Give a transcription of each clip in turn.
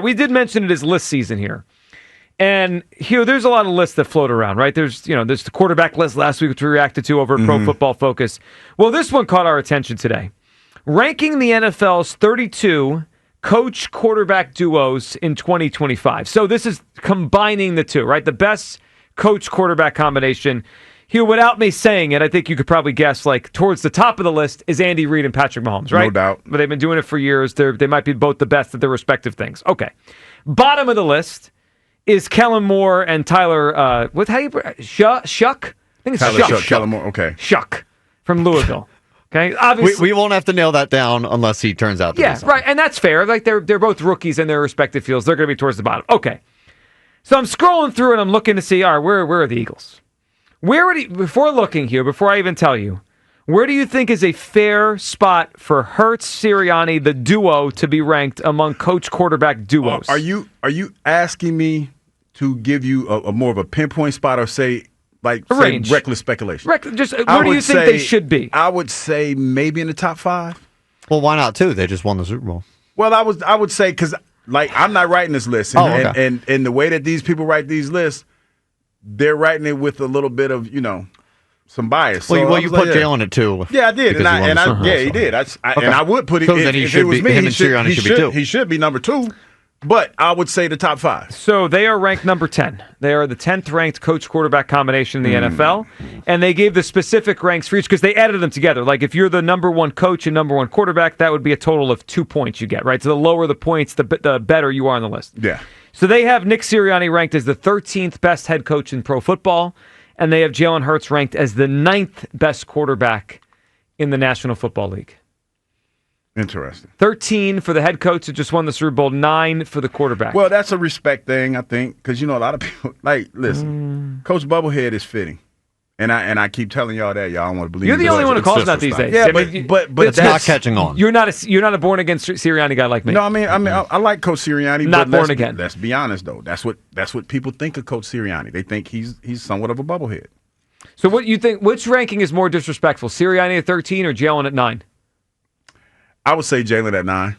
We did mention it as list season here. And here, there's a lot of lists that float around, right? There's the quarterback list last week, which we reacted to over at Pro Football Focus. Well, this one caught our attention today. Ranking the NFL's 32 coach-quarterback duos in 2025. So this is combining the two, right? The best coach-quarterback combination. Here, without me saying it, I think you could probably guess, like, towards the top of the list is Andy Reid and Patrick Mahomes, right? No doubt. But they've been doing it for years. They might be both the best at their respective things. Okay. Bottom of the list is Kellen Moore and Tyler, Shuck? I think it's Shuck. Kellen Moore, okay. Shuck from Louisville. Okay, obviously we won't have to nail that down unless he turns out to be something. Right, and that's fair. Like they're both rookies in their respective fields. They're going to be towards the bottom. Okay, so I'm scrolling through and I'm looking to see, all right, where are the Eagles? Before looking here, before I even tell you, where do you think is a fair spot for Hurts, Sirianni, the duo, to be ranked among coach-quarterback duos? Are you asking me to give you a more of a pinpoint spot, or say reckless speculation? Where do you think they should be? I would say maybe in the top 5. Well, why not 2? They just won the Super Bowl. Well, I would say, because I'm not writing this list, and the way that these people write these lists, they're writing it with a little bit of some bias. Well, you put Jalen at 2. Yeah, I did, he did. And I would put it. So then if it was me, him and Sirianni should be 2. He should be number 2. But I would say the top 5. So they are ranked number 10. They are the 10th ranked coach-quarterback combination in the NFL. And they gave the specific ranks for each because they added them together. Like if you're the number 1 coach and number 1 quarterback, that would be a total of 2 points you get, right? So the lower the points, the better you are on the list. Yeah. So they have Nick Sirianni ranked as the 13th best head coach in pro football. And they have Jalen Hurts ranked as the 9th best quarterback in the National Football League. Interesting. 13 for the head coach who just won the Super Bowl, 9 for the quarterback. Well, that's a respect thing, I think, because a lot of people listen. Coach Bubblehead is fitting, and I keep telling y'all that y'all don't want to believe. You're the only one who calls that these days. Yeah, but it's not catching on. You're not a born again Sirianni guy like me. No, I like Coach Sirianni. Not born again. Let's be honest though. That's what people think of Coach Sirianni. They think he's somewhat of a bubblehead. So what you think? Which ranking is more disrespectful, Sirianni at 13 or Jalen at 9? I would say Jalen at 9.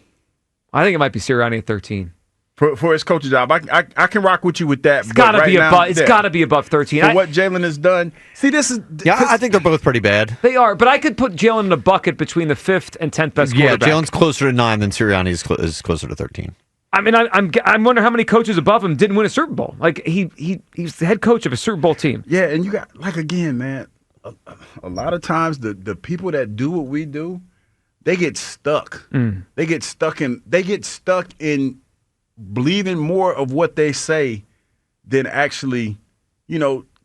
I think it might be Sirianni at 13. For his coaching job. I can rock with you with that. It's got to be above 13. For what Jalen has done. See, this is... Yeah, I think they're both pretty bad. They are, but I could put Jalen in a bucket between the 5th and 10th best quarterback. Yeah, Jalen's closer to 9 than Sirianni is closer to 13. I mean, I'm wondering how many coaches above him didn't win a Super Bowl. Like, he's the head coach of a Super Bowl team. Yeah, and you got, again, man, a lot of times the people that do what we do, they get stuck. They get stuck in believing more of what they say than actually,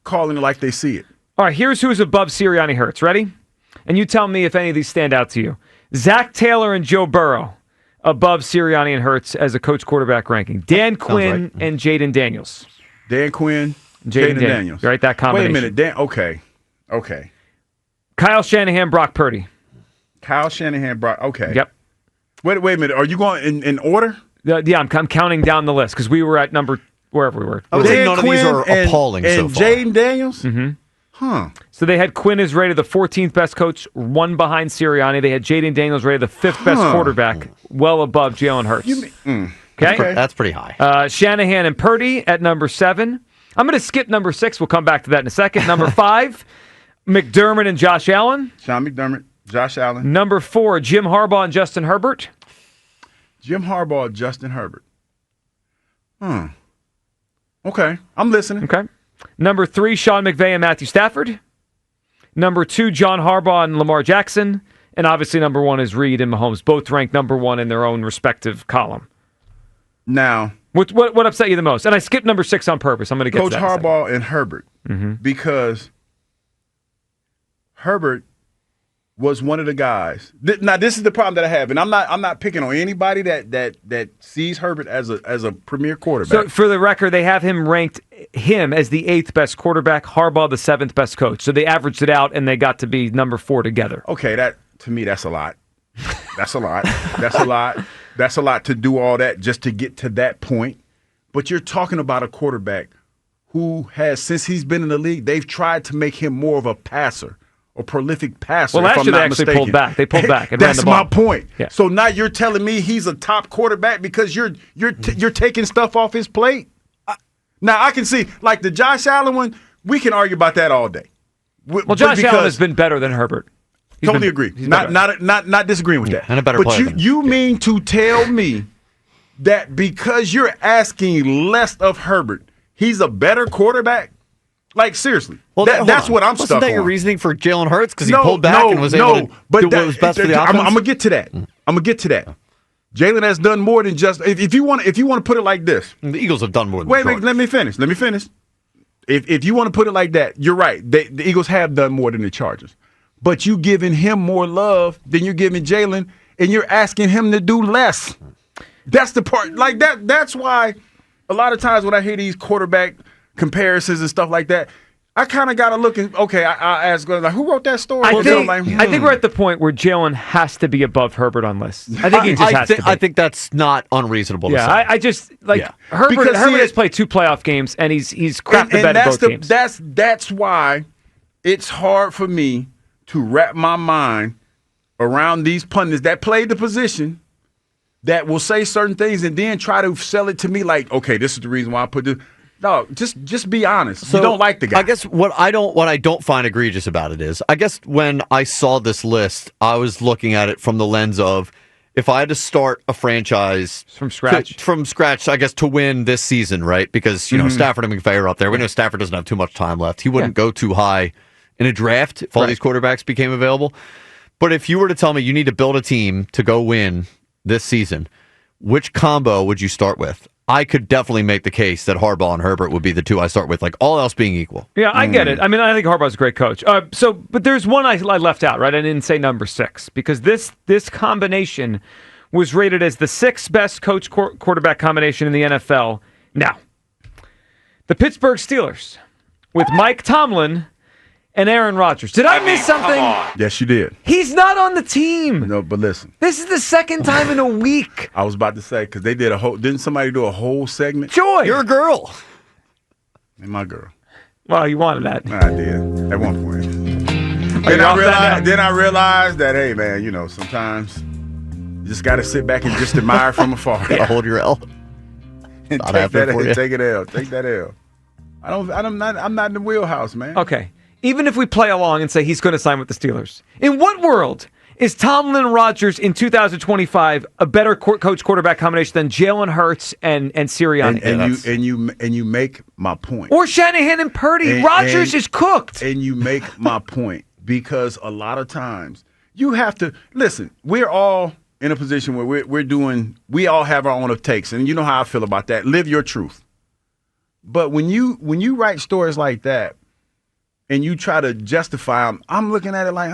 calling it like they see it. All right, here's who's above Sirianni Hurts. Ready? And you tell me if any of these stand out to you. Zach Taylor and Joe Burrow above Sirianni and Hurts as a coach quarterback ranking. Dan Quinn and Jaden Daniels. Dan Quinn, Jaden Daniels. Right, that combination. Wait a minute. Okay. Kyle Shanahan, Brock Purdy. Kyle Shanahan, Brock. Okay. Yep. Wait a minute. Are you going in order? Yeah, I'm counting down the list because we were at wherever we were. I would say none of these are appalling so far. And Jaden Daniels? Mm-hmm. Huh. So they had Quinn is rated the 14th best coach, 1 behind Sirianni. They had Jaden Daniels rated the 5th best quarterback, well above Jalen Hurts. Okay? That's pretty high. Shanahan and Purdy at number 7. I'm going to skip number 6. We'll come back to that in a second. Number 5, McDermott and Josh Allen. Sean McDermott, Josh Allen. Number 4, Jim Harbaugh and Justin Herbert. Jim Harbaugh, Justin Herbert. Okay, I'm listening. Okay. Number 3, Sean McVay and Matthew Stafford. Number 2, John Harbaugh and Lamar Jackson. And obviously number 1 is Reed and Mahomes, both ranked number 1 in their own respective column. Now, what upset you the most? And I skipped number 6 on purpose. I'm going to get Coach to that Harbaugh and Herbert, because Herbert was one of the guys. Now, this is the problem that I have, and I'm not picking on anybody that sees Herbert as a premier quarterback. So, for the record, they have him ranked as the 8th best quarterback, Harbaugh the 7th best coach. So they averaged it out, and they got to be number 4 together. Okay, to me, that's a lot. That's a lot. That's a lot. That's a lot to do all that just to get to that point. But you're talking about a quarterback who has, since he's been in the league, they've tried to make him more of a passer or prolific passer. Well, if last I'm year they not actually mistaken. pulled back. They pulled back and ran That's the ball. my point. Yeah. So now you're telling me he's a top quarterback because you're taking stuff off his plate. Now I can see like the Josh Allen one. We can argue about that all day. Well, Josh Allen has been better than Herbert. Totally agree. Not disagreeing with that. And a better but player. you mean to tell me that because you're asking less of Herbert, he's a better quarterback? Like, seriously. Well, that's what I'm stuck on. Wasn't that your reasoning for Jalen Hurts? Because he pulled back and was able to do what was best for the offense? I'm going to get to that. Jalen has done more than just – if you want to put it like this. The Eagles have done more than Wait, let me finish. If you want to put it like that, you're right. The Eagles have done more than the Chargers. But you giving him more love than you're giving Jalen, and you're asking him to do less. That's the part. Like that. That's why a lot of times when I hear these quarterback comparisons and stuff like that, I kind of got to look and, okay, I ask, like, who wrote that story? I think we're at the point where Jalen has to be above Herbert on lists. I think he just has to be. I think that's not unreasonable to say. I just, Herbert has played 2 playoff games, and he's crapped the bed at both games. That's why it's hard for me to wrap my mind around these pundits that played the position that will say certain things and then try to sell it to me like, okay, this is the reason why I put this. No, just be honest. So, you don't like the guy. I guess what I don't find egregious about it is, I guess when I saw this list, I was looking at it from the lens of if I had to start a franchise from scratch, I guess to win this season, right? Because Stafford and McVay are up there. We know Stafford doesn't have too much time left. He wouldn't go too high in a draft if all these quarterbacks became available. But if you were to tell me you need to build a team to go win this season, which combo would you start with? I could definitely make the case that Harbaugh and Herbert would be the 2 I start with, like all else being equal. Yeah, I get it. I mean, I think Harbaugh's a great coach. But there's one I left out, right? I didn't say number 6 because this combination was rated as the 6th best coach quarterback combination in the NFL. Now, the Pittsburgh Steelers with Mike Tomlin and Aaron Rodgers. Did I miss something? Yes, you did. He's not on the team. No, but listen. This is the second time in a week. I was about to say, because they didn't somebody do a whole segment? Joy. You're a girl. And my girl. Well, you wanted that. I did, at one point. Then I realized that, hey, man, sometimes you just got to sit back and just admire from afar. Hold your L. And take it L. Take that L. I'm not in the wheelhouse, man. Okay. Even if we play along and say he's going to sign with the Steelers, in what world is Tomlin and Rodgers in 2025 a better coach quarterback combination than Jalen Hurts and Sirianni? And you make my point. Or Shanahan and Purdy. Rodgers is cooked. And you make my point because a lot of times you have to listen. We're all in a position where we all have our own takes, and you know how I feel about that. Live your truth. But when you write stories like that, and you try to justify them, I'm looking at it like,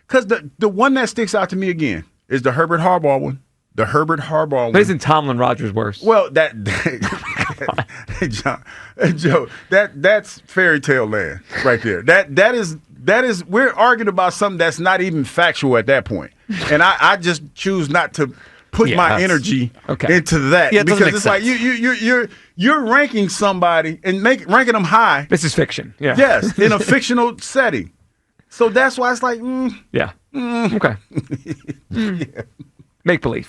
because the one that sticks out to me again is the Herbert Harbaugh one. The Herbert Harbaugh one. But isn't Tomlin Rodgers worse? Well, Joe, that's fairy tale land right there. That is we're arguing about something that's not even factual at that point. And I just choose not to put my energy into that because it's like you're ranking somebody and ranking them high. This is fiction. Yeah. Yes, in a fictional setting. So that's why it's like, okay. Make believe.